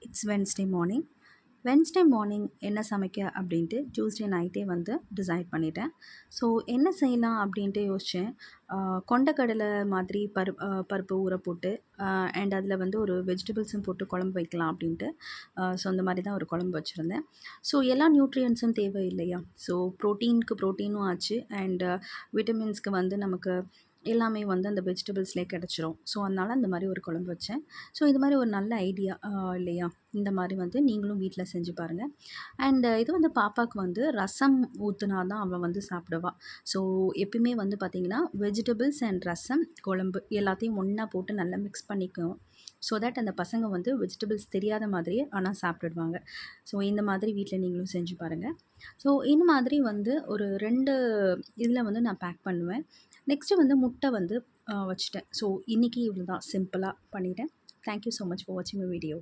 It's Wednesday morning. Wednesday morning என்ன சமைக்க அப்படின்ட்டு டியூஸ்டே நைட்டே வந்து டிசைட் பண்ணிட்டேன். ஸோ என்ன செய்யலாம் அப்படின்ட்டு யோசித்தேன். கொண்டக்கடலை மாதிரி பருப்பு ஊற போட்டு அண்ட் அதில் வந்து ஒரு வெஜிடபிள்ஸும் போட்டு குழம்பு வைக்கலாம் அப்படின்ட்டு ஸோ அந்த மாதிரி தான் ஒரு குழம்பு வச்சுருந்தேன். ஸோ எல்லா நியூட்ரியன்ஸும் தேவை இல்லையா? ஸோ ப்ரோட்டீனும் ஆச்சு அண்ட் விட்டமின்ஸ்க்கு வந்து நமக்கு எல்லாமே வந்து அந்த வெஜிடபிள்ஸ்லேயே கிடச்சிரும். ஸோ அதனால் அந்த மாதிரி ஒரு குழம்பு வச்சேன். ஸோ இது மாதிரி ஒரு நல்ல ஐடியா இல்லையா? இந்த மாதிரி வந்து நீங்களும் வீட்டில் செஞ்சு பாருங்கள். அண்டு இது வந்து பாப்பாவுக்கு வந்து ரசம் ஊற்றுனா தான் அவள் வந்து சாப்பிடுவா. ஸோ எப்பயுமே வந்து பார்த்திங்கன்னா வெஜிடபிள்ஸ் அண்ட் ரசம் குழம்பு எல்லாத்தையும் ஒன்றா போட்டு நல்லா மிக்ஸ் பண்ணிக்குவோம். ஸோ தட் அந்த பசங்க வந்து வெஜிடபிள்ஸ் தெரியாத மாதிரியே ஆனால் சாப்பிட்டுடுவாங்க. ஸோ இந்த மாதிரி வீட்டில் நீங்களும் செஞ்சு பாருங்கள். ஸோ இந்த மாதிரி வந்து ஒரு 2 இதில் வந்து நான் பேக் பண்ணுவேன். நெக்ஸ்ட்டு வந்து முட்டை வந்து வச்சுட்டேன். ஸோ இன்றைக்கி இவ்வளோ தான் சிம்பிளாக பண்ணிட்டேன். Thank you so much for வாட்சிங் மை வீடியோ.